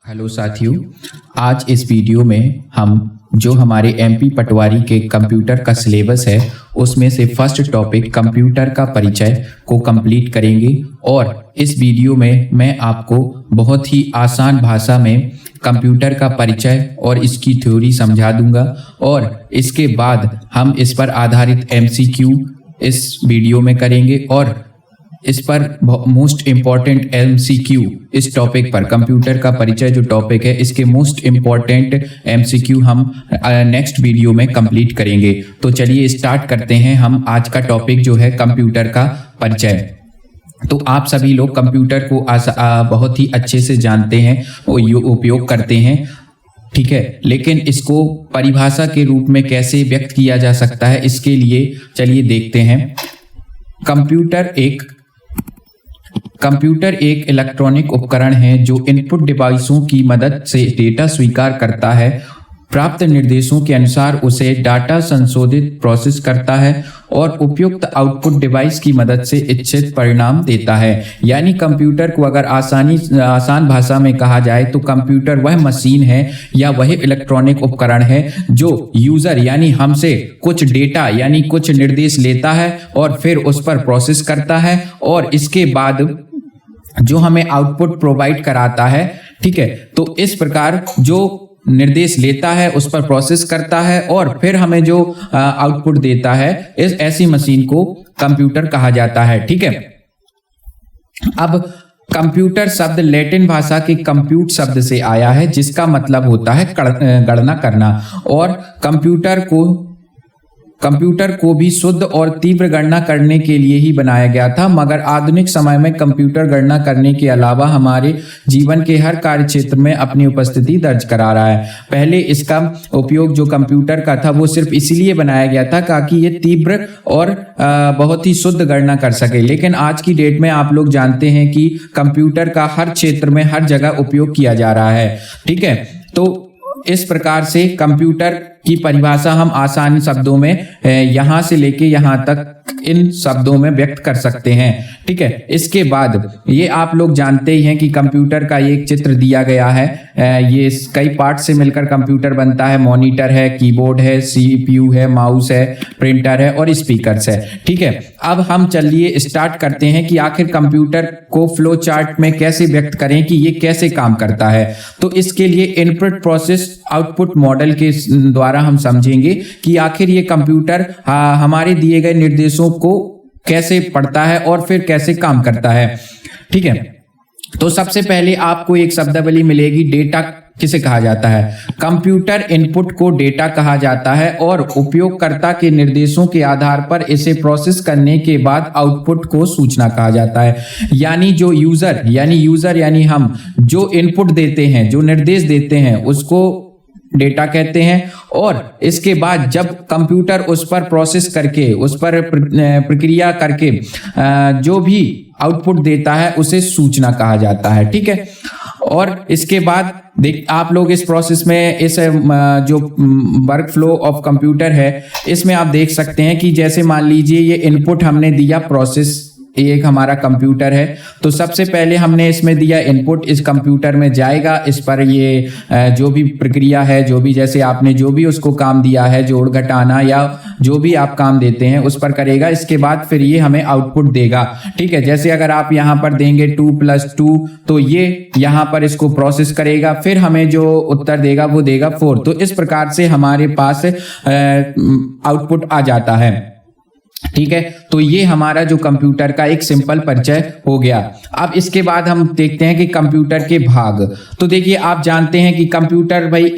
Hello साथियों, आज इस वीडियो में हम जो हमारे एमपी पटवारी के कंप्यूटर का सिलेबस है उसमें से फर्स्ट टॉपिक कंप्यूटर का परिचय को कंप्लीट करेंगे। और इस वीडियो में मैं आपको बहुत ही आसान भाषा में कंप्यूटर का परिचय और इसकी थ्योरी समझा दूंगा और इसके बाद हम इस पर आधारित एमसीक्यू इस वीडियो में करेंगे और इस पर मोस्ट इम्पॉर्टेंट एमसीक्यू इस टॉपिक पर कंप्यूटर का परिचय जो टॉपिक है इसके मोस्ट इम्पॉर्टेंट एमसीक्यू हम नेक्स्ट वीडियो में कंप्लीट करेंगे। तो चलिए स्टार्ट करते हैं। हम आज का टॉपिक जो है कंप्यूटर का परिचय। तो आप सभी लोग कंप्यूटर को बहुत ही अच्छे से जानते हैं और उपयोग करते हैं, ठीक है, लेकिन इसको परिभाषा के रूप में कैसे व्यक्त किया जा सकता है इसके लिए चलिए देखते हैं। कंप्यूटर एक इलेक्ट्रॉनिक उपकरण है जो इनपुट डिवाइसों की मदद से डेटा स्वीकार करता है, प्राप्त निर्देशों के अनुसार उसे डाटा संशोधित प्रोसेस करता है और उपयुक्त आउटपुट डिवाइस की मदद से इच्छित परिणाम देता है। यानी कंप्यूटर को अगर आसान भाषा में कहा जाए तो कंप्यूटर वह मशीन है या वह इलेक्ट्रॉनिक उपकरण है जो यूजर यानी हमसे कुछ डेटा यानी कुछ निर्देश लेता है और फिर उस पर प्रोसेस करता है और इसके बाद जो हमें आउटपुट प्रोवाइड कराता है, ठीक है। तो इस प्रकार जो निर्देश लेता है उस पर प्रोसेस करता है और फिर हमें जो आउटपुट देता है इस ऐसी मशीन को कंप्यूटर कहा जाता है, ठीक है। अब कंप्यूटर शब्द लैटिन भाषा के कंप्यूट शब्द से आया है जिसका मतलब होता है गणना करना और कंप्यूटर को भी शुद्ध और तीव्र गणना करने के लिए ही बनाया गया था। मगर आधुनिक समय में कंप्यूटर गणना करने के अलावा हमारे जीवन के हर कार्य क्षेत्र में अपनी उपस्थिति दर्ज करा रहा है। पहले इसका उपयोग जो कंप्यूटर का था वो सिर्फ इसलिए बनाया गया था ताकि ये तीव्र और बहुत ही शुद्ध गणना कर सके, लेकिन आज की डेट में आप लोग जानते हैं कि कंप्यूटर का हर क्षेत्र में हर जगह उपयोग किया जा रहा है, ठीक है। तो इस प्रकार से कंप्यूटर की परिभाषा हम आसान शब्दों में यहां से लेके यहां तक इन शब्दों में व्यक्त कर सकते हैं, ठीक है। इसके बाद ये आप लोग जानते ही हैं कि कंप्यूटर का एक चित्र दिया गया है। ये कई पार्ट से मिलकर कंप्यूटर बनता है। मॉनिटर है, कीबोर्ड है, सीपीयू है, माउस है, प्रिंटर है और स्पीकर्स है, ठीक है। अब हम चलिए स्टार्ट करते हैं कि आखिर कंप्यूटर को फ्लो चार्ट में कैसे व्यक्त करें कि ये कैसे काम करता है। तो इसके लिए इनपुट प्रोसेस आउटपुट मॉडल के द्वारा हम समझेंगे कि आखिर ये कंप्यूटर हमारे दिए गए निर्देशों को कैसे पढ़ता है और फिर कैसे काम करता है, ठीक है। तो सबसे पहले आपको एक शब्दावली मिलेगी, डेटा किसे कहा जाता है। कंप्यूटर इनपुट को डेटा कहा जाता है और उपयोगकर्ता के निर्देशों के आधार पर इसे प्रोसेस करने के बाद आउटपुट को सूचना कहा जाता है। यानी जो यूजर यानी हम जो इनपुट देते हैं, जो निर्देश देते हैं उसको डेटा कहते हैं और इसके बाद जब कंप्यूटर उस पर प्रोसेस करके उस पर प्रक्रिया करके जो भी आउटपुट देता है उसे सूचना कहा जाता है, ठीक है। और इसके बाद आप लोग इस प्रोसेस में इस जो वर्क फ्लो ऑफ कंप्यूटर है इसमें आप देख सकते हैं कि जैसे मान लीजिए ये इनपुट हमने दिया प्रोसेस, एक हमारा कंप्यूटर है तो सबसे पहले हमने इसमें दिया इनपुट, इस कंप्यूटर में जाएगा, इस पर ये जो भी प्रक्रिया है, जो भी जैसे आपने जो भी उसको काम दिया है, जोड़ घटाना या जो भी आप काम देते हैं उस पर करेगा। इसके बाद फिर ये हमें आउटपुट देगा, ठीक है। जैसे अगर आप यहाँ पर देंगे 2+2 तो ये यहाँ पर इसको प्रोसेस करेगा, फिर हमें जो उत्तर देगा वो देगा 4। तो इस प्रकार से हमारे पास आउटपुट आ जाता है, ठीक है। तो ये हमारा जो कंप्यूटर का एक सिंपल परिचय हो गया। अब इसके बाद हम देखते हैं कि कंप्यूटर के भाग। तो देखिए आप जानते हैं कि कंप्यूटर भाई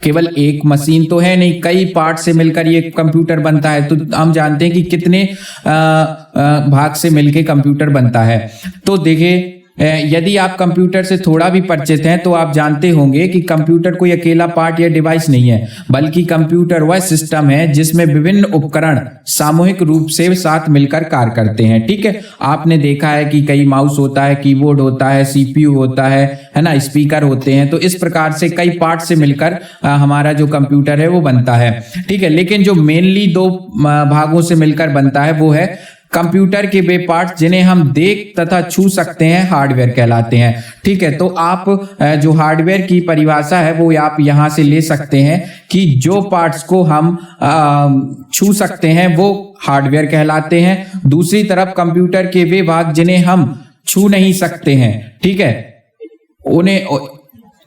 केवल एक मशीन तो है नहीं, कई पार्ट से मिलकर ये कंप्यूटर बनता है। तो हम जानते हैं कि कितने भाग से मिलकर कंप्यूटर बनता है। तो देखिए यदि आप कंप्यूटर से थोड़ा भी परिचित हैं तो आप जानते होंगे कि कंप्यूटर कोई अकेला पार्ट या डिवाइस नहीं है, बल्कि कंप्यूटर वह सिस्टम है जिसमें विभिन्न उपकरण सामूहिक रूप से साथ मिलकर कार्य करते हैं, ठीक है। आपने देखा है कि कई माउस होता है, कीबोर्ड होता है, सीपीयू होता है ना, स्पीकर होते हैं। तो इस प्रकार से कई पार्ट से मिलकर हमारा जो कंप्यूटर है वो बनता है, ठीक है। लेकिन जो मेनली दो भागों से मिलकर बनता है वो है कंप्यूटर के वे पार्ट्स जिन्हें हम देख तथा छू सकते हैं हार्डवेयर कहलाते हैं। ठीक है, तो आप जो हार्डवेयर की परिभाषा है वो आप यहां से ले सकते हैं कि जो पार्ट्स को हम छू सकते हैं वो हार्डवेयर कहलाते हैं। दूसरी तरफ कंप्यूटर के वे भाग जिन्हें हम छू नहीं सकते हैं, ठीक है, उन्हें,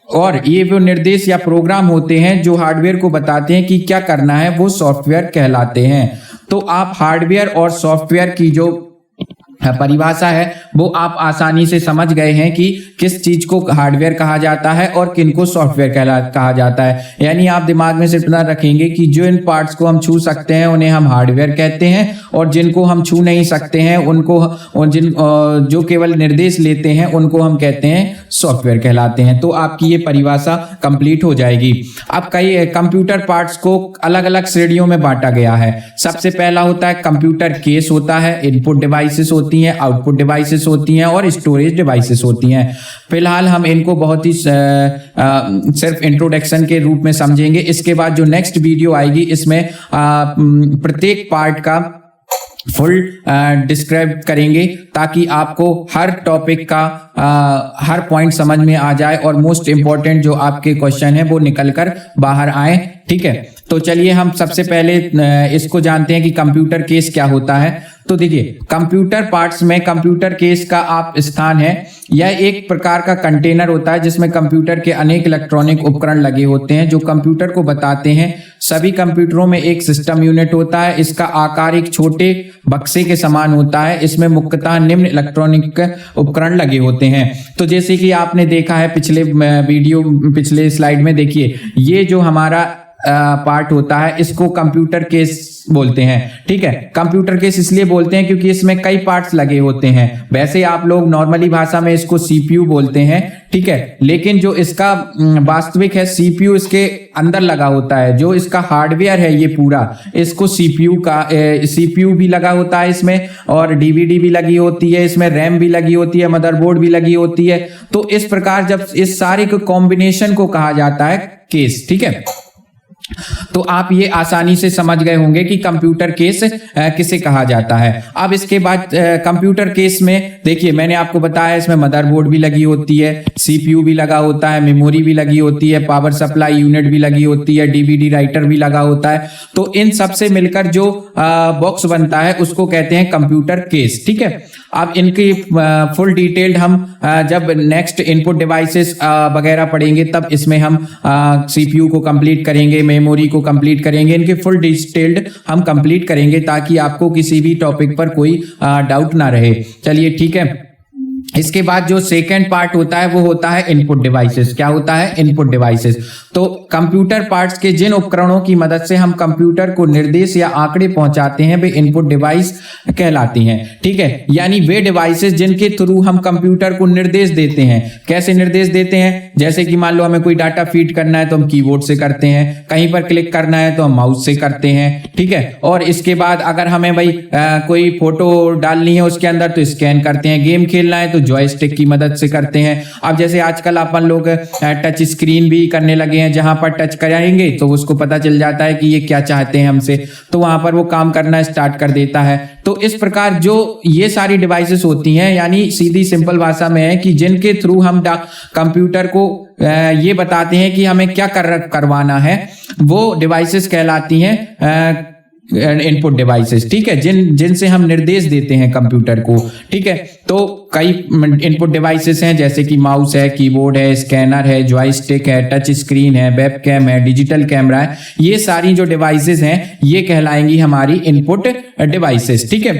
और ये वो निर्देश या प्रोग्राम होते हैं जो हार्डवेयर को बताते हैं कि क्या करना है, वो सॉफ्टवेयर कहलाते हैं। तो आप हार्डवेयर और सॉफ्टवेयर की जो परिभाषा है वो आप आसानी से समझ गए हैं कि किस चीज को हार्डवेयर कहा जाता है और किनको सॉफ्टवेयर कहा जाता है। यानी आप दिमाग में सिर्फ इतना रखेंगे कि जो इन पार्ट्स को हम छू सकते हैं उन्हें हम हार्डवेयर कहते हैं, और जिनको हम छू नहीं सकते हैं उनको, और जो केवल निर्देश लेते हैं उनको हम कहते हैं सॉफ्टवेयर कहलाते हैं। तो आपकी ये परिभाषा कंप्लीट हो जाएगी। अब कई कंप्यूटर पार्ट्स को अलग अलग श्रेणियों में बांटा गया है। सबसे पहला होता है कंप्यूटर केस होता है, इनपुट डिवाइसेस होती हैं, आउटपुट डिवाइसेस होती हैं और स्टोरेज डिवाइसेस होती हैं। फिलहाल हम इनको बहुत ही सिर्फ इंट्रोडक्शन के रूप में समझेंगे। इसके बाद जो नेक्स्ट वीडियो आएगी इसमें प्रत्येक पार्ट का फुल डिस्क्राइब करेंगे ताकि आपको हर टॉपिक का हर पॉइंट समझ में आ जाए और मोस्ट इंपॉर्टेंट जो आपके क्वेश्चन है वो निकल कर बाहर आए। ठीक है, तो चलिए हम सबसे पहले इसको जानते हैं कि कंप्यूटर केस क्या होता है। तो देखिए, कंप्यूटर पार्ट्स में कंप्यूटर केस का आप स्थान है। यह एक प्रकार का कंटेनर होता है जिसमें कंप्यूटर के अनेक इलेक्ट्रॉनिक उपकरण लगे होते हैं जो कंप्यूटर को बताते हैं। सभी कंप्यूटरों में एक सिस्टम यूनिट होता है। इसका आकार एक छोटे बक्से के समान होता है। इसमें मुख्यतः निम्न इलेक्ट्रॉनिक उपकरण लगे होते हैं। तो जैसे कि आपने देखा है पिछले स्लाइड में, देखिए ये जो हमारा पार्ट होता है इसको कंप्यूटर केस बोलते हैं। ठीक है, कंप्यूटर केस इसलिए बोलते हैं क्योंकि इसमें कई पार्ट्स लगे होते हैं। वैसे आप लोग नॉर्मली भाषा में इसको सीपीयू बोलते हैं, ठीक है, लेकिन जो इसका वास्तविक है सीपीयू इसके अंदर लगा होता है। जो इसका हार्डवेयर है ये पूरा, इसको सीपीयू भी लगा होता है इसमें, और डीवीडी भी लगी होती है इसमें, रैम भी लगी होती है, मदरबोर्ड भी लगी होती है। तो इस प्रकार जब इस सारे के कॉम्बिनेशन को कहा जाता है केस। ठीक है, तो आप ये आसानी से समझ गए होंगे कि कंप्यूटर केस किसे कहा जाता है। अब इसके बाद कंप्यूटर केस में देखिए मैंने आपको बताया इसमें मदरबोर्ड भी लगी होती है, सीपीयू भी लगा होता है, मेमोरी भी लगी होती है, पावर सप्लाई यूनिट भी लगी होती है, डीवीडी राइटर भी लगा होता है। तो इन सब से मिलकर जो बॉक्स बनता है उसको कहते हैं कंप्यूटर केस। ठीक है, अब इनकी फुल डिटेल्ड हम जब नेक्स्ट इनपुट डिवाइसेस वगैरह पढ़ेंगे तब इसमें हम सीपीयू को कंप्लीट करेंगे, मेमोरी को कंप्लीट करेंगे, इनके फुल डिटेल्ड हम कंप्लीट करेंगे ताकि आपको किसी भी टॉपिक पर कोई डाउट ना रहे। चलिए ठीक है, इसके बाद जो सेकेंड पार्ट होता है वो होता है इनपुट डिवाइसेस। क्या होता है? Input devices. तो कंप्यूटर पार्ट्स के जिन उपकरणों की मदद से हम कंप्यूटर को निर्देश या आंकड़े पहुंचाते हैं वे इनपुट डिवाइस कहलाती हैं। ठीक है, यानी वे डिवाइसेस जिनके थ्रू हम कंप्यूटर को निर्देश देते हैं। कैसे निर्देश देते हैं? जैसे कि मान लो हमें कोई डाटा फीड करना है तो हम कीबोर्ड से करते हैं, कहीं पर क्लिक करना है तो हम माउस से करते हैं। ठीक है, और इसके बाद अगर हमें भाई कोई फोटो डालनी है उसके अंदर तो स्कैन करते हैं, गेम खेलना है तो जॉयस्टिक की मदद से करते हैं। अब जैसे आजकल अपन लोग टच स्क्रीन भी करने लगे हैं, जहां पर टच कराएंगे तो उसको पता चल जाता है कि ये क्या चाहते हैं हमसे, तो वहां पर वो काम करना स्टार्ट कर देता है। तो इस प्रकार जो ये सारी डिवाइसेस होती हैं, यानी सीधी सिंपल भाषा में है कि जिनके थ्रू हम कंप्यूटर को ये बताते हैं कि हमें क्या करवाना है, वो डिवाइसेस कहलाती हैं इनपुट डिवाइसेस। ठीक है, जिनसे हम निर्देश देते हैं कंप्यूटर को। ठीक है, तो कई इनपुट डिवाइसेस हैं जैसे कि माउस है, कीबोर्ड है, स्कैनर है, जॉयस्टिक है, टच स्क्रीन है, वेबकैम है, डिजिटल कैमरा है। ये सारी जो डिवाइसेस हैं ये कहलाएंगी हमारी इनपुट डिवाइसेस। ठीक है,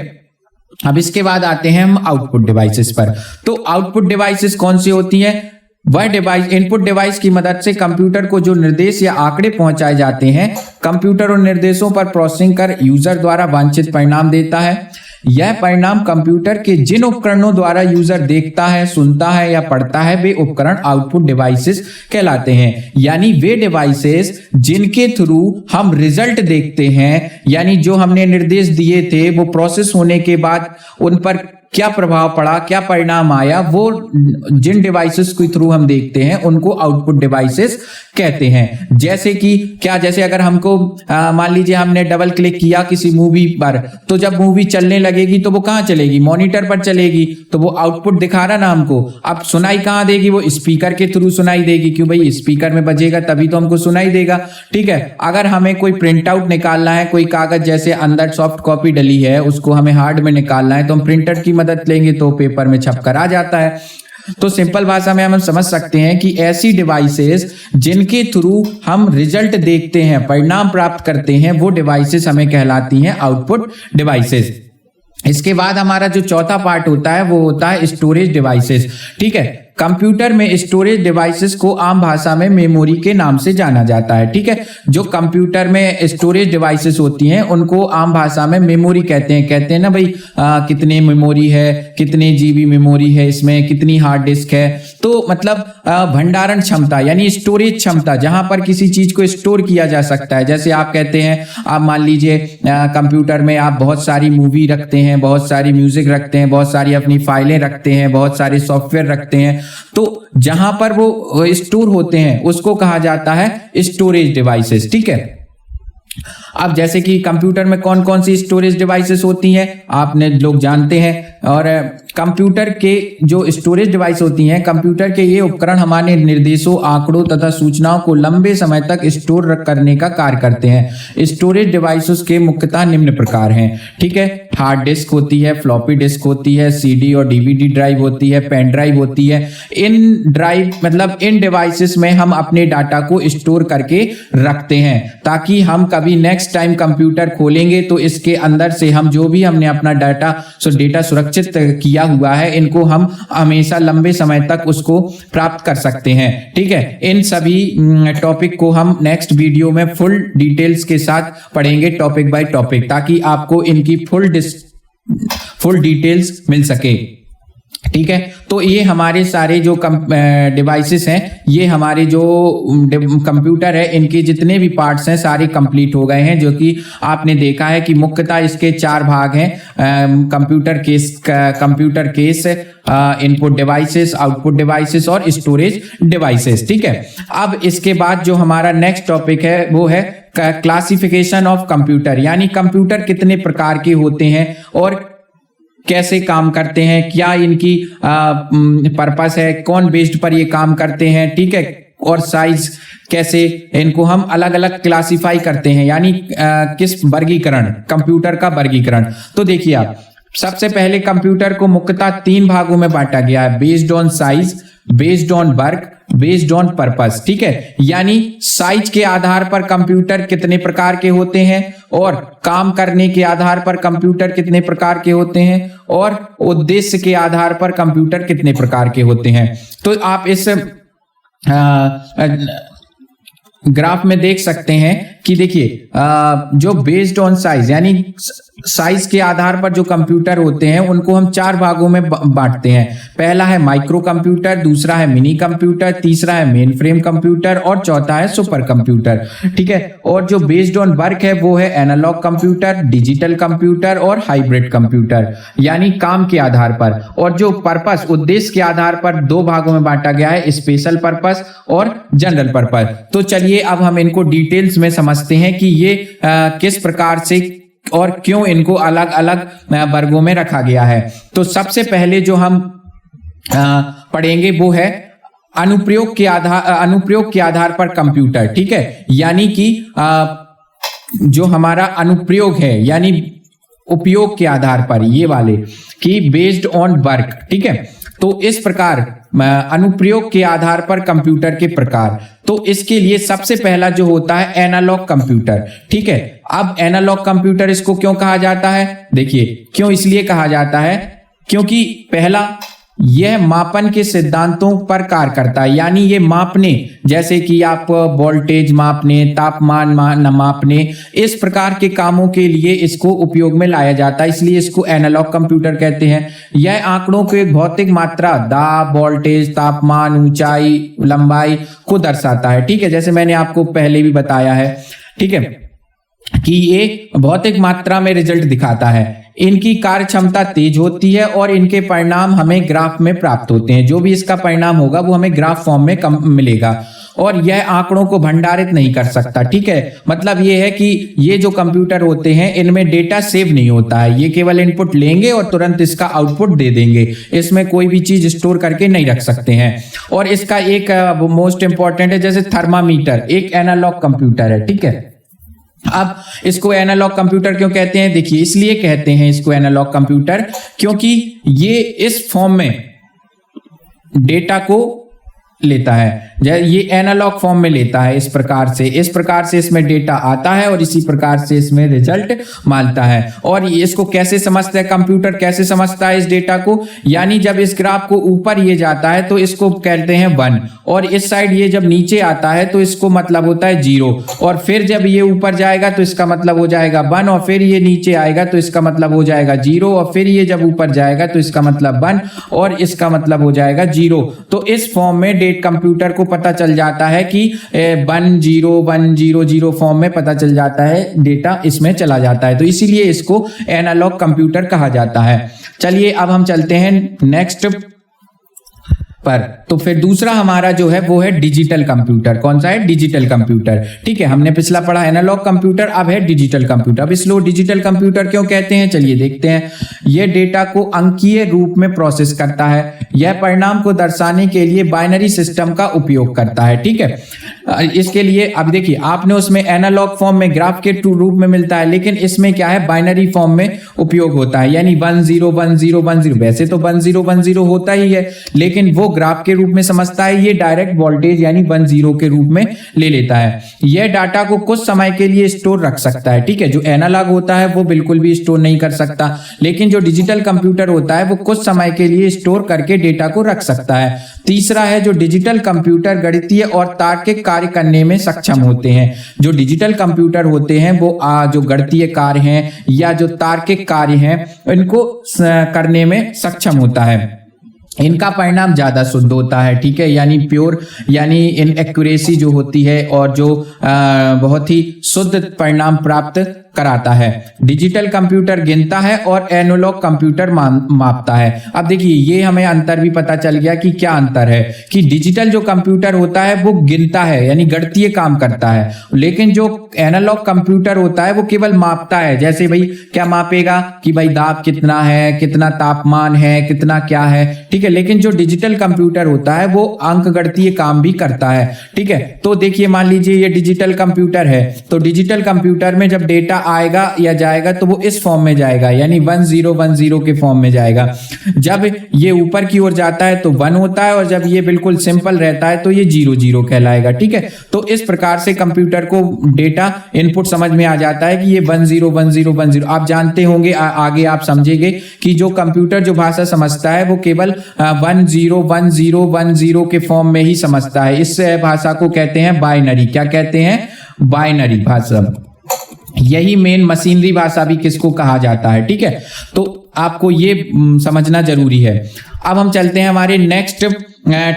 अब इसके बाद आते हैं हम आउटपुट डिवाइसेस पर। तो आउटपुट डिवाइसेस कौन सी होती हैं? वह डिवाइस, इनपुट डिवाइस की मदद से कंप्यूटर को जो निर्देश या आंकड़े पहुंचाए जाते हैं, कंप्यूटर उन निर्देशों पर प्रोसेसिंग कर यूजर द्वारा वांछित परिणाम देता है। यह परिणाम कंप्यूटर के जिन उपकरणों द्वारा यूजर देखता है, सुनता है या पढ़ता है वे उपकरण आउटपुट डिवाइसेस कहलाते हैं। यानी वे डिवाइसेस जिनके थ्रू हम रिजल्ट देखते हैं, यानी जो हमने निर्देश दिए थे वो प्रोसेस होने के बाद उन पर क्या प्रभाव पड़ा, क्या परिणाम आया, वो जिन डिवाइसेस के थ्रू हम देखते हैं उनको आउटपुट डिवाइसेस कहते हैं। जैसे कि क्या, जैसे अगर हमको मान लीजिए हमने डबल क्लिक किया किसी मूवी पर, तो जब मूवी चलने लगेगी तो वो कहाँ चलेगी, मॉनिटर पर चलेगी, तो वो आउटपुट दिखा रहा ना हमको। अब सुनाई कहाँ देगी, वो स्पीकर के थ्रू सुनाई देगी, क्यों भाई स्पीकर में बजेगा तभी तो हमको सुनाई देगा। ठीक है, अगर हमें कोई प्रिंट आउट निकालना है, कोई कागज जैसे अंदर सॉफ्ट कॉपी डली है उसको हमें हार्ड में निकालना है, तो हम प्रिंटर की मदद लेंगे तो पेपर में छप कर आ जाता है। तो सिंपल भाषा में हम समझ सकते हैं कि ऐसी डिवाइसेस जिनके थ्रू हम रिजल्ट देखते हैं, परिणाम प्राप्त करते हैं, वो डिवाइसेस हमें कहलाती हैं आउटपुट डिवाइसेस। इसके बाद हमारा जो चौथा पार्ट होता है वो होता है स्टोरेज डिवाइसेस। ठीक है, कंप्यूटर में स्टोरेज डिवाइसेस को आम भाषा में मेमोरी के नाम से जाना जाता है। ठीक है, जो कंप्यूटर में स्टोरेज डिवाइसेस होती हैं उनको आम भाषा में मेमोरी कहते हैं ना भाई, कितने मेमोरी है, कितने जीबी मेमोरी है, इसमें कितनी हार्ड डिस्क है। तो मतलब भंडारण क्षमता यानी स्टोरेज क्षमता, जहां पर किसी चीज को स्टोर किया जा सकता है। जैसे आप कहते हैं, आप मान लीजिए कंप्यूटर में आप बहुत सारी मूवी रखते हैं, बहुत सारी म्यूजिक रखते हैं, बहुत सारी अपनी फाइलें रखते हैं, बहुत सारे सॉफ्टवेयर रखते हैं, तो जहां पर वो स्टोर होते हैं उसको कहा जाता है स्टोरेज डिवाइसेस। ठीक है, अब जैसे कि कंप्यूटर में कौन कौन सी स्टोरेज डिवाइसेस होती हैं आपने लोग जानते हैं। और कंप्यूटर के जो स्टोरेज डिवाइस होती हैं, कंप्यूटर के ये उपकरण हमारे निर्देशों, आंकड़ों तथा सूचनाओं को लंबे समय तक स्टोर करने का कार्य करते हैं। स्टोरेज डिवाइसेस के मुख्यतः निम्न प्रकार हैं। ठीक है, हार्ड डिस्क होती है, फ्लॉपी डिस्क होती है, सीडी और डीवीडी ड्राइव होती है, पेन ड्राइव होती है। इन डिवाइसेस में हम अपने डाटा को स्टोर करके रखते हैं, ताकि हम कभी नेक्स्ट टाइम कंप्यूटर खोलेंगे तो इसके अंदर से हम जो भी हमने अपना डाटा सुरक्षित किया हुआ है, इनको हम हमेशा लंबे समय तक उसको प्राप्त कर सकते हैं। ठीक है, इन सभी टॉपिक को हम नेक्स्ट वीडियो में फुल डिटेल्स के साथ पढ़ेंगे, टॉपिक बाय टॉपिक, ताकि आपको इनकी फुल डिटेल्स मिल सके। ठीक है, तो ये हमारे सारे जो डिवाइसेस हैं, ये हमारे जो कंप्यूटर है, इनके जितने भी पार्ट्स हैं सारे कंप्लीट हो गए हैं। जो कि आपने देखा है कि मुख्यतः इसके 4 भाग हैं, computer case, input devices, output devices और स्टोरेज डिवाइसेस। ठीक है, अब इसके बाद जो हमारा नेक्स्ट टॉपिक है वो है क्लासिफिकेशन ऑफ कंप्यूटर, यानी कंप्यूटर कितने प्रकार के होते हैं और कैसे काम करते हैं, क्या इनकी पर्पस है, कौन बेस्ड पर ये काम करते हैं। ठीक है, और साइज कैसे इनको हम अलग अलग क्लासिफाई करते हैं, यानी किस वर्गीकरण, कंप्यूटर का वर्गीकरण। तो देखिए आप, सबसे पहले कंप्यूटर को मुख्यतः 3 भागों में बांटा गया है, based on size, based on work, based on purpose. ठीक है, यानी साइज के आधार पर कंप्यूटर कितने प्रकार के होते हैं और काम करने के आधार पर कंप्यूटर कितने प्रकार के होते हैं और उद्देश्य के आधार पर कंप्यूटर कितने प्रकार के होते हैं। तो आप इस ग्राफ में देख सकते हैं कि देखिए, जो बेस्ड ऑन साइज यानी साइज के आधार पर जो कंप्यूटर होते हैं उनको हम 4 भागों में बांटते हैं। पहला है माइक्रो कंप्यूटर, दूसरा है मिनी कंप्यूटर, तीसरा है मेन फ्रेम कंप्यूटर और चौथा है सुपर कंप्यूटर। ठीक है, और जो बेस्ड ऑन वर्क है वो है एनालॉग कंप्यूटर, डिजिटल कंप्यूटर और हाइब्रिड कंप्यूटर, यानी काम के आधार पर। और जो पर्पस, उद्देश्य के आधार पर 2 भागों में बांटा गया है, स्पेशल पर्पस और जनरल पर्पस। तो चलिए अब हम इनको डिटेल्स में समझते हैं कि ये किस प्रकार से और क्यों इनको अलग अलग वर्गों में रखा गया है। तो सबसे पहले जो हम पढ़ेंगे वो है अनुप्रयोग के आधार पर कंप्यूटर। ठीक है, यानी कि जो हमारा अनुप्रयोग है यानी उपयोग के आधार पर, ये वाले कि बेस्ड ऑन वर्क। ठीक है, तो इस प्रकार अनुप्रयोग के आधार पर कंप्यूटर के प्रकार। तो इसके लिए सबसे पहला जो होता है एनालॉग कंप्यूटर। ठीक है, अब एनालॉग कंप्यूटर इसको क्यों कहा जाता है, देखिए क्यों इसलिए कहा जाता है, क्योंकि पहला यह मापन के सिद्धांतों पर कार्य करता है, यानी ये मापने, जैसे कि आप वोल्टेज मापने, तापमान मापने, इस प्रकार के कामों के लिए इसको उपयोग में लाया जाता है, इसलिए इसको एनालॉग कंप्यूटर कहते हैं। यह आंकड़ों के भौतिक मात्रा, दाब, वोल्टेज, तापमान, ऊंचाई, लंबाई को दर्शाता है। ठीक है, जैसे मैंने आपको पहले भी बताया है, ठीक है, कि ये भौतिक मात्रा में रिजल्ट दिखाता है। इनकी कार्य क्षमता तेज होती है और इनके परिणाम हमें ग्राफ में प्राप्त होते हैं। जो भी इसका परिणाम होगा वो हमें ग्राफ फॉर्म में मिलेगा और यह आंकड़ों को भंडारित नहीं कर सकता। ठीक है, मतलब ये है कि ये जो कंप्यूटर होते हैं इनमें डेटा सेव नहीं होता है, ये केवल इनपुट लेंगे और तुरंत इसका आउटपुट दे देंगे, इसमें कोई भी चीज स्टोर करके नहीं रख सकते हैं। और इसका एक मोस्ट इंपॉर्टेंट है, जैसे थर्मामीटर एक एनालॉग कंप्यूटर है। ठीक है, अब इसको एनालॉग कंप्यूटर क्यों कहते हैं? देखिए, इसलिए कहते हैं इसको एनालॉग कंप्यूटर क्योंकि ये इस फॉर्म में डेटा को लेता है, ये एनालॉग फॉर्म में लेता है। इस प्रकार से इसमें डेटा आता है और इसी प्रकार से इसमें रिजल्ट मालता है। और इसको कैसे समझता है कंप्यूटर, कैसे समझता है इस डेटा को? यानी जब इस ग्राफ को ऊपर ये जाता है तो इसको कहते हैं 1 और इस साइड ये जब नीचे आता है तो इसको मतलब होता है 0 और फिर जब ये ऊपर जाएगा तो इसका मतलब हो जाएगा 1 और फिर ये नीचे आएगा तो इसका मतलब हो जाएगा 0 और फिर ये जब ऊपर जाएगा तो इसका मतलब 1 और इसका मतलब हो जाएगा 0। तो इस फॉर्म में कंप्यूटर को पता चल जाता है कि 1 0 1 0 0 फॉर्म में पता चल जाता है, डेटा इसमें चला जाता है, तो इसीलिए इसको एनालॉग कंप्यूटर कहा जाता है। चलिए अब हम चलते हैं नेक्स्ट पर। तो फिर दूसरा हमारा जो है वो है डिजिटल कंप्यूटर। कौन सा है? Digital computer. ठीक है, हमने पिछला पढ़ा एनालॉग कंप्यूटर, अब है डिजिटल कंप्यूटर। अब इसको डिजिटल कंप्यूटर क्यों कहते हैं, चलिए देखते हैं। यह डेटा को अंकीय रूप में प्रोसेस करता है, यह परिणाम को दर्शाने के लिए बाइनरी सिस्टम का उपयोग करता है। ठीक है, इसके लिए अब देखिए, आपने उसमें एनालॉग फॉर्म में ग्राफ के रूप में मिलता है, लेकिन इसमें क्या है, बाइनरी फॉर्म में उपयोग होता है, यानी 1 0 1 0 1 0। वैसे तो 1 0 1 0 होता ही है, लेकिन वो ग्राफ के रूप में समझता है, ये डायरेक्ट वोल्टेज यानी 1 0 के रूप में ले लेता है। यह डाटा को कुछ समय के लिए स्टोर रख सकता है। ठीक है, जो एनालॉग होता है वो बिल्कुल भी स्टोर नहीं कर सकता, लेकिन जो डिजिटल कंप्यूटर होता है वो कुछ समय के लिए स्टोर करके डेटा को रख सकता है। तीसरा है, जो डिजिटल कंप्यूटर गणितीय और तार्किक कार्य करने में सक्षम होते हैं। जो डिजिटल कंप्यूटर होते हैं वो जो गणितीय कार्य हैं या जो तार्किक कार्य हैं इनको करने में सक्षम होता है। इनका परिणाम ज्यादा शुद्ध होता है। ठीक है, यानी प्योर, यानी इन एक्यूरेसी जो होती है और जो बहुत ही शुद्ध परिणाम प्राप्त कराता है। डिजिटल कंप्यूटर गिनता है और एनालॉग कंप्यूटर मापता है। अब देखिए, ये हमें अंतर भी पता चल गया कि क्या अंतर है, कि डिजिटल जो कंप्यूटर होता है वो गिनता है यानी गणितीय काम करता है, लेकिन जो एनालॉग कंप्यूटर होता है वो केवल मापता है। जैसे भाई क्या मापेगा कि भाई दाब कितना है, कितना तापमान है, कितना क्या है। ठीक है, लेकिन जो डिजिटल कंप्यूटर होता है वो अंक गणितीय काम भी करता है। ठीक है, तो देखिए, मान लीजिए ये डिजिटल कंप्यूटर है, तो डिजिटल कंप्यूटर में जब डेटा आएगा या जाएगा तो वो इस फॉर्म में जाएगा, यानी 1 0 1 0 के फॉर्म में जाएगा। जब ये ऊपर की ओर जाता है तो 1 होता है और जब ये बिल्कुल सिंपल रहता है तो ये 0 0 कहलाएगा। ठीक है, तो इस प्रकार से कंप्यूटर को डेटा इनपुट समझ में आ जाता है कि ये 1 0 1 0 1 0। आप जानते होंगे, आगे आप समझेंगे कि जो कंप्यूटर जो भाषा समझता है वो केवल 1 0 1 0 1 0 के फॉर्म में ही समझता है। इस भाषा को कहते हैं बाइनरी। क्या कहते हैं? बाइनरी भाषा। यही मेन मशीनरी भाषा भी किसको कहा जाता है। ठीक है, तो आपको ये समझना जरूरी है। अब हम चलते हैं हमारे नेक्स्ट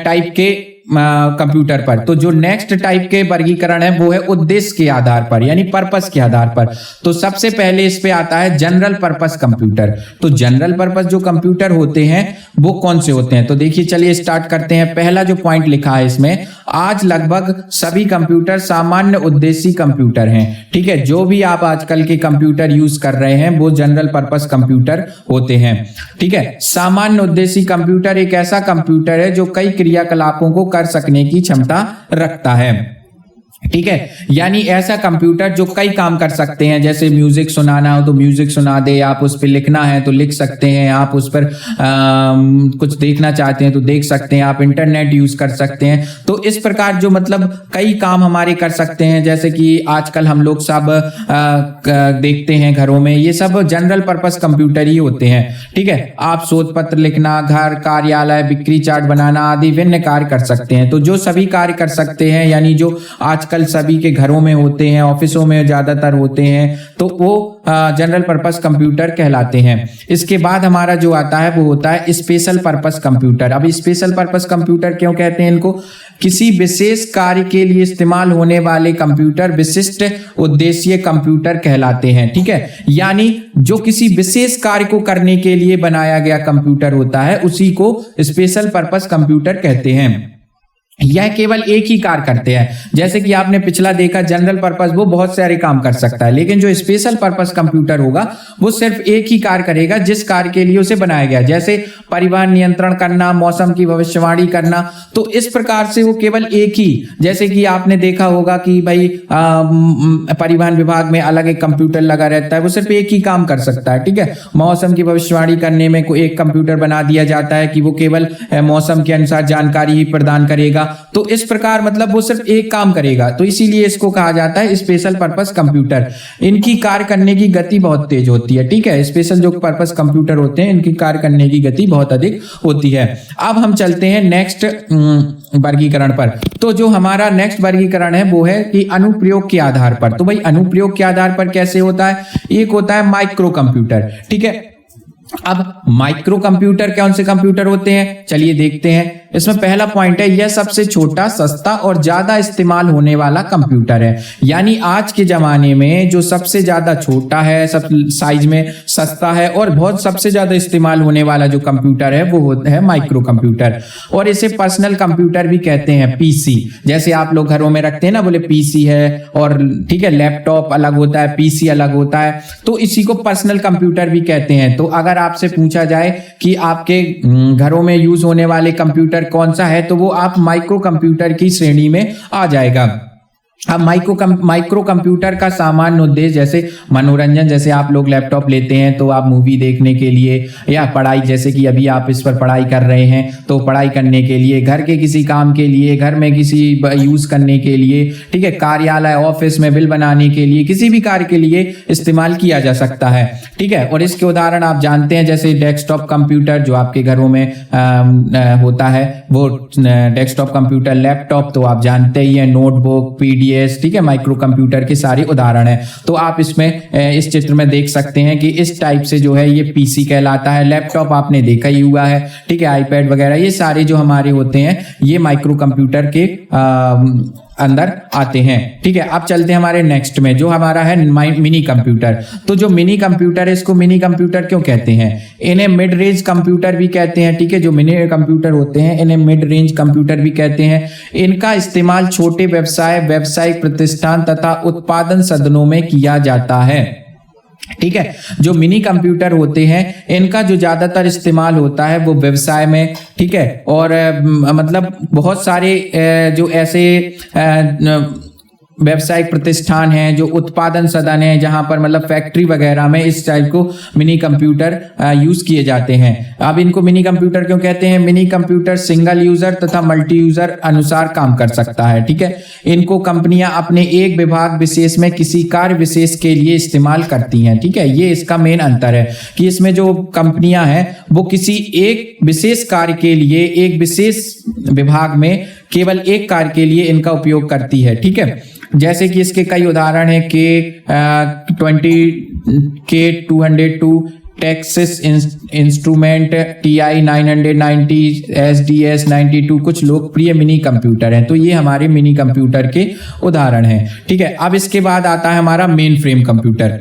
टाइप के कंप्यूटर पर। तो जो नेक्स्ट टाइप के वर्गीकरण है वो है उद्देश्य के आधार पर, यानी पर्पस के आधार पर। तो सबसे पहले इस पे आता है जनरल पर्पस कंप्यूटर। तो जनरल पर्पस जो कंप्यूटर होते हैं वो कौन से होते हैं, तो देखिए, चलिए स्टार्ट करते हैं। पहला जो पॉइंट लिखा है इसमें, आज लगभग सभी कंप्यूटर सामान्य उद्देश्य कंप्यूटर हैं। ठीक है, जो भी आप आजकल के कंप्यूटर यूज कर रहे हैं वो जनरल पर्पस कंप्यूटर होते हैं। ठीक है, सामान्य उद्देश्य कंप्यूटर एक ऐसा कंप्यूटर है जो कई क्रियाकलापों को कर सकने की क्षमता रखता है। ठीक है, यानी ऐसा कंप्यूटर जो कई काम कर सकते हैं, जैसे म्यूजिक सुनाना हो तो म्यूजिक सुना दे, आप उस पर लिखना है तो लिख सकते हैं, आप उस पर कुछ देखना चाहते हैं तो देख सकते हैं, आप इंटरनेट यूज कर सकते हैं। तो इस प्रकार जो मतलब कई काम हमारे कर सकते हैं, जैसे कि आजकल हम लोग सब देखते हैं घरों में, ये सब जनरल पर्पस कंप्यूटर ही होते हैं। ठीक है, आप शोध पत्र लिखना, घर कार्यालय बिक्री चार्ट बनाना आदि विभिन्न कार्य कर सकते हैं। तो जो सभी कार्य कर सकते हैं, यानी जो आजकल आजकल सभी के घरों में होते हैं, ऑफिसों में ज्यादातर होते हैं, तो वो जनरल पर्पस कंप्यूटर कहलाते हैं। इसके बाद हमारा जो आता है वो होता है स्पेशल पर्पस कंप्यूटर। अब स्पेशल पर्पस कंप्यूटर क्यों कहते हैं इनको? किसी विशेष कार्य के लिए इस्तेमाल होने वाले कंप्यूटर विशिष्ट उद्देश्य कंप्यूटर कहलाते हैं। ठीक है, यानी जो किसी विशेष कार्य को करने के लिए बनाया गया कंप्यूटर होता है उसी को स्पेशल पर्पस कंप्यूटर कहते हैं। यह केवल एक ही कार्य करते हैं। जैसे कि आपने पिछला देखा, जनरल पर्पस वो बहुत सारे काम कर सकता है, लेकिन जो स्पेशल पर्पस कंप्यूटर होगा वो सिर्फ एक ही कार्य करेगा जिस कार्य के लिए उसे बनाया गया। जैसे परिवहन नियंत्रण करना, मौसम की भविष्यवाणी करना, तो इस प्रकार से वो केवल एक ही, जैसे कि आपने देखा होगा कि भाई परिवहन विभाग में अलग एक कंप्यूटर लगा रहता है, वो सिर्फ एक ही काम कर सकता है। ठीक है, मौसम की भविष्यवाणी करने में कोई एक कंप्यूटर बना दिया जाता है कि वो केवल मौसम के अनुसार जानकारी ही प्रदान करेगा। तो इस प्रकार मतलब वो सिर्फ एक काम करेगा, तो इसीलिए इसको कहा जाता है स्पेशल पर्पस कंप्यूटर। इनकी कार्य करने की गति बहुत तेज होती है। ठीक है, स्पेशल जो पर्पस कंप्यूटर होते हैं इनकी कार्य करने की गति बहुत अधिक होती है। अब हम चलते हैं नेक्स्ट वर्गीकरण पर। तो जो हमारा नेक्स्ट वर्गीकरण है वो है कि अनुप्रयोग के आधार पर। तो भाई अनुप्रयोग के आधार पर कैसे होता है? एक होता है माइक्रो कंप्यूटर। ठीक है, अब माइक्रो कंप्यूटर कौन से कंप्यूटर होते हैं, चलिए देखते हैं। इसमें पहला पॉइंट है, यह सबसे छोटा, सस्ता और ज्यादा इस्तेमाल होने वाला कंप्यूटर है। यानी आज के जमाने में जो सबसे ज्यादा छोटा है, सब साइज में सस्ता है और बहुत सबसे ज्यादा इस्तेमाल होने वाला जो कंप्यूटर है वो है माइक्रो कंप्यूटर। और इसे पर्सनल कंप्यूटर भी कहते हैं, पीसी। जैसे आप लोग घरों में रखते हैं ना, बोले पीसी है, और ठीक है लैपटॉप अलग होता है, पीसी अलग होता है, तो इसी को पर्सनल कंप्यूटर भी कहते हैं। तो अगर आपसे पूछा जाए कि आपके घरों में यूज होने वाले कंप्यूटर कौन सा है, तो वो आप माइक्रो कंप्यूटर की श्रेणी में आ जाएगा। अब माइक्रो कंप्यूटर का सामान्य उद्देश्य जैसे मनोरंजन, जैसे आप लोग लैपटॉप लेते हैं तो आप मूवी देखने के लिए या पढ़ाई, जैसे कि अभी आप इस पर पढ़ाई कर रहे हैं तो पढ़ाई करने के लिए, घर के किसी काम के लिए, घर में किसी यूज करने के लिए, ठीक है, कार्यालय ऑफिस में बिल बनाने के लिए, किसी भी कार्य के लिए इस्तेमाल किया जा सकता है। ठीक है, और इसके उदाहरण आप जानते हैं, जैसे डेस्कटॉप कंप्यूटर जो आपके घरों में होता है वो डेस्कटॉप कंप्यूटर, लैपटॉप तो आप जानते ही है, नोटबुक, पीडीएफ, ठीक है, माइक्रो कंप्यूटर के सारे उदाहरण है। तो आप इसमें इस चित्र में देख सकते हैं कि इस टाइप से जो है ये पीसी कहलाता है। लैपटॉप आपने देखा ही हुआ है, ठीक है, आईपैड वगैरह, ये सारे जो हमारे होते हैं ये माइक्रो कंप्यूटर के अंदर आते हैं। ठीक है, अब चलते हैं हमारे नेक्स्ट में, जो हमारा है मिनी कंप्यूटर। तो जो मिनी कंप्यूटर है इसको मिनी कंप्यूटर क्यों कहते हैं? इन्हें मिड रेंज कंप्यूटर भी कहते हैं। ठीक है, जो मिनी कंप्यूटर होते हैं इन्हें मिड रेंज कंप्यूटर भी कहते हैं। इनका इस्तेमाल छोटे व्यवसाय, व्यावसायिक प्रतिष्ठान तथा उत्पादन सदनों में किया जाता है। ठीक है, जो मिनी कंप्यूटर होते हैं इनका जो ज्यादातर इस्तेमाल होता है वो व्यवसाय में, ठीक है, और मतलब बहुत सारे जो ऐसे व्यावसायिक प्रतिष्ठान हैं, जो उत्पादन सदन है, जहां पर मतलब फैक्ट्री वगैरह में इस टाइप को मिनी कंप्यूटर यूज किए जाते हैं। अब इनको मिनी कंप्यूटर क्यों कहते हैं? मिनी कंप्यूटर सिंगल यूजर तथा मल्टी यूजर अनुसार काम कर सकता है। ठीक है, इनको कंपनियां अपने एक विभाग विशेष में किसी कार्य विशेष के लिए इस्तेमाल करती हैं। ठीक है, ये इसका मेन अंतर है कि इसमें जो कंपनियां हैं वो किसी एक विशेष कार्य के लिए एक विशेष विभाग में केवल एक कार्य के लिए इनका उपयोग करती है। ठीक है, जैसे कि इसके कई उदाहरण है, K202, Texas instrument, TI 990, SDS 92 कुछ लोकप्रिय मिनी कंप्यूटर हैं। तो ये हमारे मिनी कंप्यूटर के उदाहरण हैं। ठीक है, अब इसके बाद आता है हमारा मेन फ्रेम कंप्यूटर।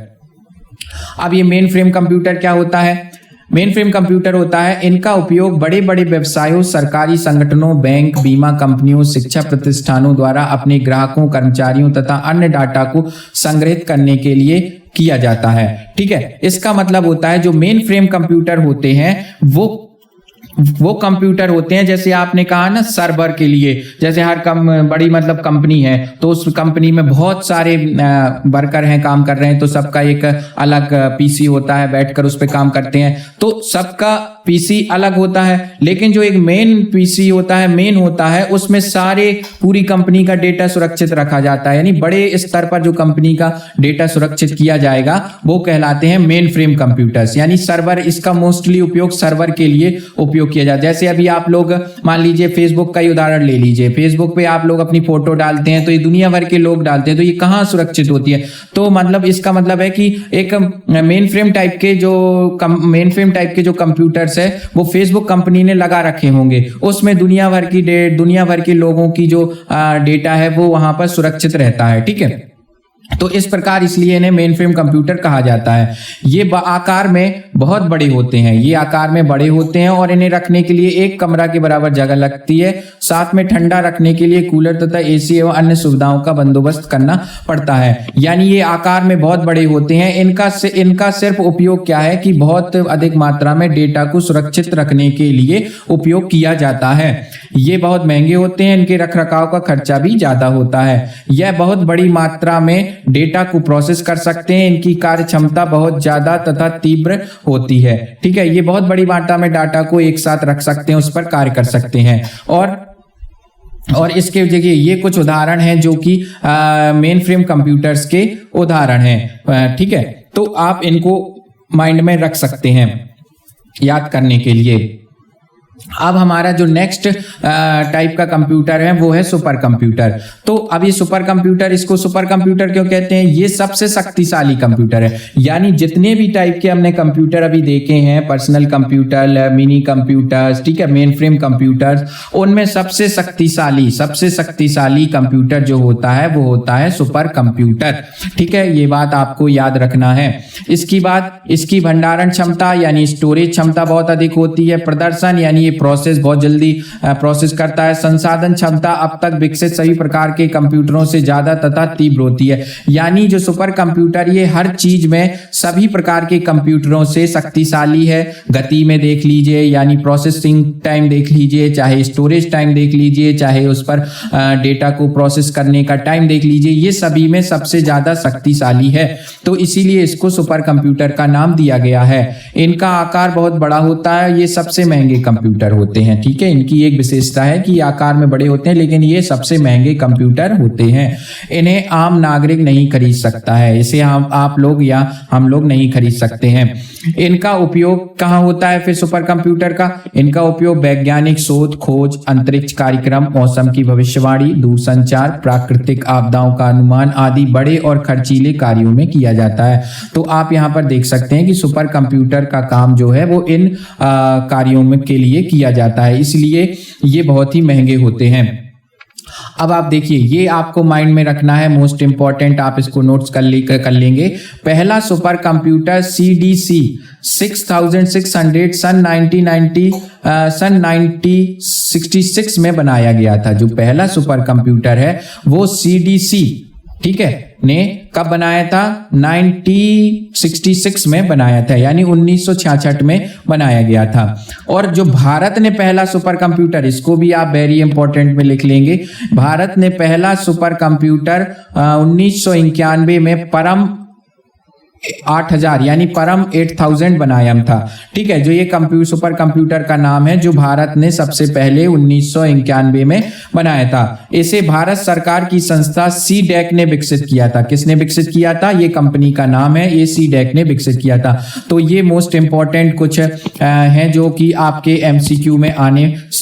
अब ये मेन फ्रेम कंप्यूटर क्या होता है? मेन फ्रेम कंप्यूटर होता है, इनका उपयोग बड़े बड़े व्यवसायों, सरकारी संगठनों, बैंक, बीमा कंपनियों, शिक्षा प्रतिष्ठानों द्वारा अपने ग्राहकों, कर्मचारियों तथा अन्य डाटा को संग्रहित करने के लिए किया जाता है। ठीक है, इसका मतलब होता है जो मेन फ्रेम कंप्यूटर होते हैं वो कंप्यूटर होते हैं, जैसे आपने कहा ना सर्वर के लिए, जैसे हर बड़ी मतलब कंपनी है तो उस कंपनी में बहुत सारे वर्कर हैं, काम कर रहे हैं, तो सबका एक अलग पीसी होता है, बैठकर उस पर काम करते हैं। तो सबका पीसी अलग होता है, लेकिन जो एक मेन पीसी होता है, मेन होता है, उसमें सारे पूरी कंपनी का डेटा सुरक्षित रखा जाता है। यानी बड़े स्तर पर जो कंपनी का डेटा सुरक्षित किया जाएगा वो कहलाते हैं मेन फ्रेम कंप्यूटर्स, यानी सर्वर। इसका मोस्टली उपयोग सर्वर के लिए उपयोग किया जाता है। जैसे अभी आप लोग मान लीजिए फेसबुक का ही उदाहरण ले लीजिए, फेसबुक पे आप लोग अपनी फोटो डालते हैं तो ये दुनिया भर के लोग डालते हैं, तो ये कहाँ सुरक्षित होती है? तो मतलब इसका मतलब है कि एक मेन फ्रेम टाइप के जो कंप्यूटर्स है वो फेसबुक कंपनी ने लगा रखे होंगे, उसमें दुनिया भर के लोगों की जो डेटा है वो वहां पर सुरक्षित रहता है। ठीक है, तो इस प्रकार इसलिए इन्हें मेन फ्रेम कंप्यूटर कहा जाता है। ये आकार में बहुत बड़े होते हैं, और इन्हें रखने के लिए एक कमरा के बराबर जगह लगती है। साथ में ठंडा रखने के लिए कूलर तथा एसी एवं अन्य सुविधाओं का बंदोबस्त करना पड़ता है। यानी ये आकार में बहुत बड़े होते हैं। इनका सिर्फ उपयोग क्या है कि बहुत अधिक मात्रा में डेटा को सुरक्षित रखने के लिए उपयोग किया जाता है। ये बहुत महंगे होते हैं, इनके रखरखाव का खर्चा भी ज्यादा होता है। यह बहुत बड़ी मात्रा में डेटा को प्रोसेस कर सकते हैं। इनकी कार्य क्षमता बहुत ज्यादा तथा तीव्र होती है। ठीक है, ये बहुत बड़ी मात्रा में डाटा को एक साथ रख सकते हैं, उस पर कार्य कर सकते हैं। और इसके देखिए ये कुछ उदाहरण हैं जो कि मेन फ्रेम कंप्यूटर्स के उदाहरण हैं। ठीक है, तो आप इनको माइंड में रख सकते हैं याद करने के लिए। अब हमारा जो नेक्स्ट टाइप का कंप्यूटर है वो है सुपर कंप्यूटर। तो अब ये सुपर कंप्यूटर, इसको सुपर कंप्यूटर क्यों कहते हैं? ये सबसे शक्तिशाली कंप्यूटर है। यानी जितने भी टाइप के हमने कंप्यूटर अभी देखे हैं, पर्सनल कंप्यूटर, मिनी कंप्यूटर्स, ठीक है, मेन फ्रेम कंप्यूटर्स, उनमें सबसे शक्तिशाली कंप्यूटर जो होता है वो होता है सुपर कंप्यूटर। ठीक है, ये बात आपको याद रखना है। इसकी बात, इसकी भंडारण क्षमता यानी स्टोरेज क्षमता बहुत अधिक होती है। प्रदर्शन यानी ये प्रोसेस बहुत जल्दी प्रोसेस करता है। संसाधन क्षमता अब तक विकसित सभी प्रकार के कंप्यूटरों से ज्यादा तथा तीव्र होती है। यानी जो सुपर कंप्यूटर ये हर चीज में सभी प्रकार के कंप्यूटरों से शक्तिशाली है। गति में देख लीजिए, यानी प्रोसेसिंग टाइम देख लीजिए, चाहे स्टोरेज टाइम देख लीजिए, चाहे उस पर डेटा को प्रोसेस करने का टाइम देख लीजिए, ये सभी में सबसे ज्यादा शक्तिशाली है। तो इसीलिए इसको सुपर कंप्यूटर का नाम दिया गया है। इनका आकार बहुत बड़ा होता है, ये सबसे महंगे कंप्यूटर होते हैं। ठीक है, इनकी एक विशेषता है कि आकार में बड़े होते हैं, लेकिन ये सबसे महंगे कंप्यूटर होते हैं। इन्हें आम नागरिक नहीं खरीद सकता है, इसे आप लोग या हम लोग नहीं खरीद सकते हैं। इनका उपयोग कहाँ होता है फिर सुपर कंप्यूटर का? इनका उपयोग वैज्ञानिक शोध, खोज, अंतरिक्ष कार्यक्रम, मौसम की भविष्यवाणी, दूरसंचार, प्राकृतिक आपदाओं का अनुमान आदि बड़े और खर्चीले कार्यों में किया जाता है। तो आप यहाँ पर देख सकते हैं कि सुपर कंप्यूटर का काम जो है वो इन कार्यों में के लिए किया जाता है, इसलिए ये बहुत ही महंगे होते हैं। अब आप देखिए, ये आपको माइंड में रखना है, मोस्ट इंपॉर्टेंट, आप इसको नोट्स कर लेंगे। पहला सुपर कंप्यूटर CDC 6600 सन 1966 में बनाया गया था। जो पहला सुपर कंप्यूटर है वो CDC, ठीक है, ने कब बनाया था? 1966 में बनाया था, यानी 1966 में बनाया गया था। और जो भारत ने पहला सुपर कंप्यूटर, इसको भी आप वेरी इंपॉर्टेंट में लिख लेंगे, भारत ने पहला सुपर कंप्यूटर 1991 में परम 8000 यानी परम 8000 बनाया था। ठीक है, जो ये सुपर कंप्यूटर का नाम है जो भारत ने सबसे पहले 1991 में बनाया था। इसे भारत सरकार की संस्था CDAC ने विकसित किया था। किसने विकसित किया था? ये कंपनी का नाम है, ये CDAC ने विकसित किया था। तो ये मोस्ट इंपॉर्टेंट कुछ हैं जो कि आपके MCQ में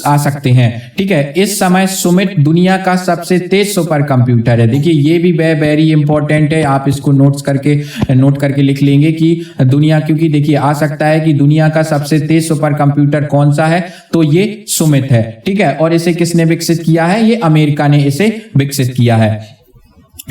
आ सकते हैं। ठीक है, इस समय सुमित दुनिया का सबसे तेज सुपर कंप्यूटर है। देखिए ये भी वेरी इंपॉर्टेंट है, आप इसको नोट करके लिख लेंगे कि दुनिया, क्योंकि देखिए आ सकता है कि दुनिया का सबसे तेज सुपर कंप्यूटर कौन सा है, तो ये सुमित है। ठीक है, और इसे किसने विकसित किया है? ये अमेरिका ने इसे विकसित किया है।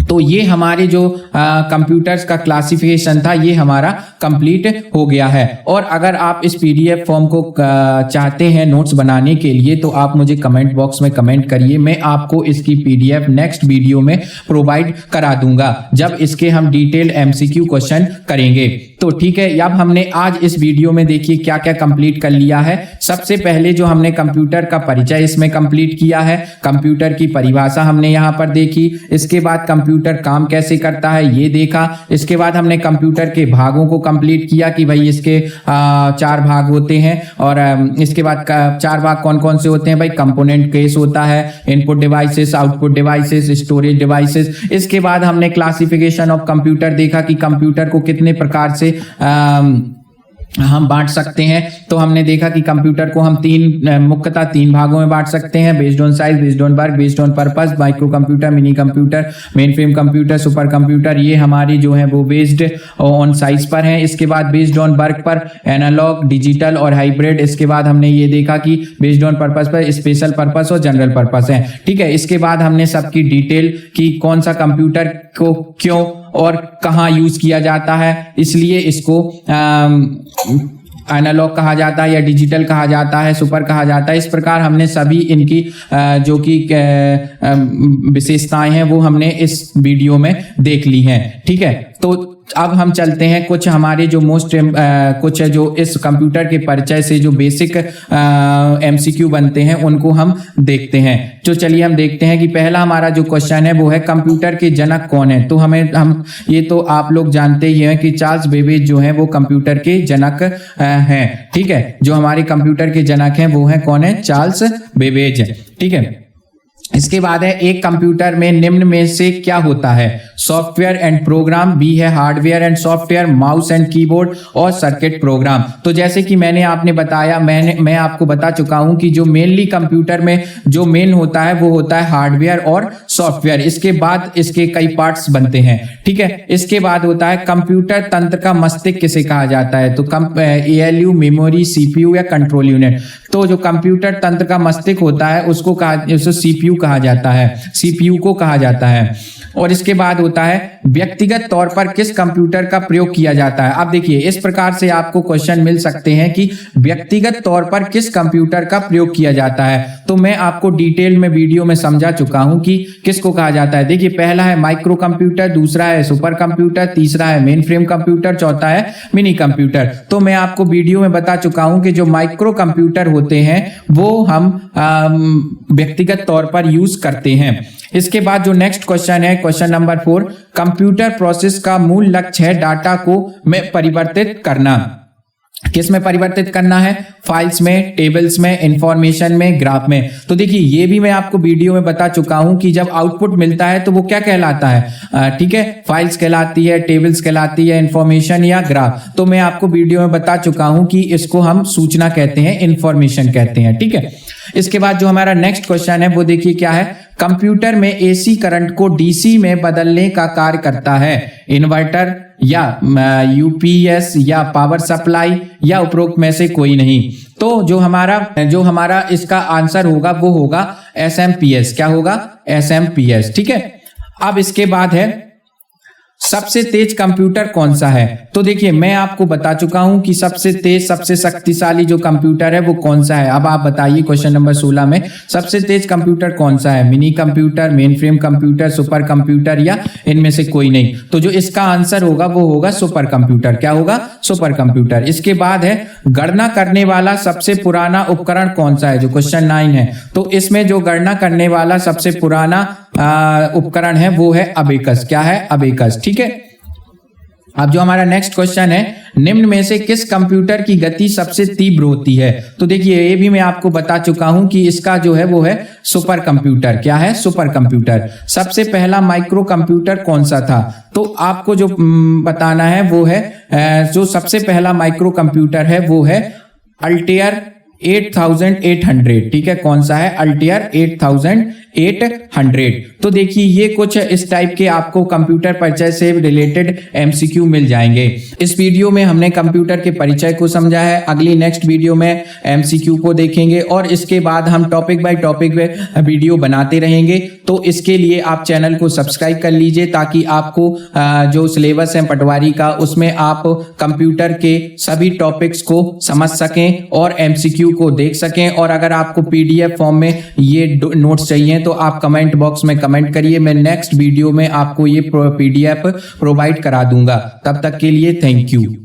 तो ये हमारे जो कंप्यूटर्स का क्लासिफिकेशन था ये हमारा कंप्लीट हो गया है। और अगर आप इस PDF फॉर्म को चाहते हैं नोट्स बनाने के लिए तो आप मुझे कमेंट बॉक्स में कमेंट करिए, मैं आपको इसकी PDF नेक्स्ट वीडियो में प्रोवाइड करा दूंगा जब इसके हम डिटेल MCQ क्वेश्चन करेंगे। तो ठीक है, अब हमने आज इस वीडियो में देखिए क्या क्या कंप्लीट कर लिया है। सबसे पहले जो हमने कंप्यूटर का परिचय इसमें कंप्लीट किया है, कंप्यूटर की परिभाषा हमने यहाँ पर देखी, इसके बाद कंप्यूटर काम कैसे करता है ये देखा, इसके बाद हमने कंप्यूटर के भागों को कंप्लीट किया कि भाई इसके 4 भाग होते हैं, और इसके बाद 4 भाग कौन कौन से होते हैं भाई, कंपोनेंट केस होता है, input devices, output devices, storage devices. इसके बाद हमने क्लासिफिकेशन ऑफ कंप्यूटर देखा कि कंप्यूटर को कितने प्रकार से हम बांट सकते हैं। तो हमने देखा कि कंप्यूटर को हम मुख्यतः 3 भागों में बांट सकते हैं, based on size, based on work, based on purpose, micro computer, mini computer, main frame computer, super computer. ये हमारी जो है वो बेस्ड ऑन साइज पर है। इसके बाद बेस्ड ऑन वर्क पर एनालॉग, डिजिटल और हाइब्रिड। इसके बाद हमने ये देखा कि बेस्ड ऑन पर्पस पर स्पेशल पर्पस और जनरल पर्पस है, ठीक है। इसके बाद हमने सबकी डिटेल की कौन सा कंप्यूटर को क्यों और कहाँ यूज किया जाता है, इसलिए इसको एनालॉग कहा जाता है या डिजिटल कहा जाता है, सुपर कहा जाता है। इस प्रकार हमने सभी इनकी जो कि विशेषताएं हैं वो हमने इस वीडियो में देख ली हैं, ठीक है। तो अब हम चलते हैं कुछ हमारे जो कुछ जो इस कंप्यूटर के परिचय से जो बेसिक एमसीक्यू बनते हैं उनको हम देखते हैं। तो चलिए हम देखते हैं कि पहला हमारा जो क्वेश्चन है वो है कंप्यूटर के जनक कौन है। तो हम ये तो आप लोग जानते ही हैं कि चार्ल्स बेबेज जो है वो कंप्यूटर के जनक हैं, ठीक है। जो हमारे कंप्यूटर के जनक हैं वो है कौन है, चार्ल्स बेबेज, ठीक है। इसके बाद है एक कंप्यूटर में निम्न में से क्या होता है, सॉफ्टवेयर एंड प्रोग्राम, बी है hardware and software, mouse and keyboard और सर्किट प्रोग्राम। तो जैसे कि मैंने आपने बताया, मैं आपको बता चुका हूं कि जो मेनली कंप्यूटर में जो मेन होता है वो होता है हार्डवेयर और सॉफ्टवेयर। इसके बाद इसके कई पार्ट्स बनते हैं, ठीक है। इसके बाद होता है कंप्यूटर तंत्र का मस्तिष्क किसे कहा जाता है, तो ALU, मेमोरी, CPU या कंट्रोल यूनिट। तो जो कंप्यूटर तंत्र का मस्तिष्क होता है उसको CPU कहा जाता है, CPU को कहा जाता है। और इसके बाद होता है व्यक्तिगत तौर पर किस कंप्यूटर का प्रयोग किया जाता है। अब देखिए इस प्रकार से आपको क्वेश्चन मिल सकते हैं कि व्यक्तिगत तौर पर किस कंप्यूटर का प्रयोग किया जाता है। तो मैं आपको डिटेल में वीडियो में समझा चुका हूं कि किसको कहा जाता है। देखिए पहला है माइक्रो कंप्यूटर, दूसरा है सुपर कंप्यूटर, तीसरा है मेन फ्रेम कंप्यूटर, चौथा है मिनी कंप्यूटर। तो मैं आपको वीडियो में बता चुका हूं कि जो माइक्रो कंप्यूटर होते हैं वो हम व्यक्तिगत तौर पर यूज करते हैं। इसके बाद जो नेक्स्ट क्वेश्चन है, क्वेश्चन नंबर 4, कंप्यूटर प्रोसेस का मूल लक्ष्य है डाटा को में परिवर्तित करना। किस में परिवर्तित करना है, फाइल्स में, टेबल्स में, इंफॉर्मेशन में, ग्राफ में। तो देखिए ये भी मैं आपको वीडियो में बता चुका हूं कि जब आउटपुट मिलता है तो वो क्या कहलाता है, ठीक है, फाइल्स कहलाती है, टेबल्स कहलाती है, इंफॉर्मेशन या ग्राफ। तो मैं आपको वीडियो में बता चुका हूं कि इसको हम सूचना कहते हैं, इंफॉर्मेशन कहते हैं, ठीक है। इसके बाद जो हमारा नेक्स्ट क्वेश्चन है वो देखिए क्या है, कंप्यूटर में AC करंट को DC में बदलने का कार्य करता है इन्वर्टर या UPS या पावर सप्लाई या उपरोक्त में से कोई नहीं। तो जो हमारा इसका आंसर होगा वो होगा SMPS। क्या होगा, SMPS, ठीक है। अब इसके बाद है सबसे तेज कंप्यूटर कौन सा है। तो देखिए मैं आपको बता चुका हूं कि सबसे तेज, सबसे शक्तिशाली जो कंप्यूटर है वो कौन सा है। अब आप बताइए क्वेश्चन नंबर 16 में सबसे तेज कंप्यूटर कौन सा है, mini computer, main frame computer, super computer या इनमें से कोई नहीं। तो जो इसका आंसर होगा वो होगा सुपर कंप्यूटर। क्या होगा, सुपर कंप्यूटर। इसके बाद है गणना करने वाला सबसे पुराना उपकरण कौन सा है, जो क्वेश्चन 9 है। तो इसमें जो गणना करने वाला सबसे पुराना उपकरण है वो है अबेकस। क्या है, अबेकस, ठीक है। अब जो हमारा नेक्स्ट क्वेश्चन है, निम्न में से किस कंप्यूटर की गति सबसे तीव्र होती है। तो देखिए ये भी मैं आपको बता चुका हूं कि इसका जो है वो है सुपर कंप्यूटर। क्या है, सुपर कंप्यूटर। सबसे पहला माइक्रो कंप्यूटर कौन सा था, तो आपको जो बताना है वो है जो सबसे पहला माइक्रो कंप्यूटर है वो है अल्टेयर 8800, ठीक है। कौन सा है, अल्टेयर 8800। तो देखिए ये कुछ इस टाइप के आपको कंप्यूटर परिचय से रिलेटेड एमसीक्यू मिल जाएंगे। इस वीडियो में हमने कंप्यूटर के परिचय को समझा है। अगली नेक्स्ट वीडियो में एमसीक्यू को देखेंगे और इसके बाद हम टॉपिक बाय टॉपिक में वीडियो बनाते रहेंगे। तो इसके लिए आप चैनल को सब्सक्राइब कर लीजिए ताकि आपको जो सिलेबस है पटवारी का उसमें आप कंप्यूटर के सभी टॉपिक्स को समझ सकें और एमसीक्यू को देख सकें। और अगर आपको पीडीएफ फॉर्म में ये नोट्स चाहिए तो आप कमेंट बॉक्स में कमेंट करिए, मैं नेक्स्ट वीडियो में आपको ये पीडीएफ प्रोवाइड करा दूंगा। तब तक के लिए थैंक यू।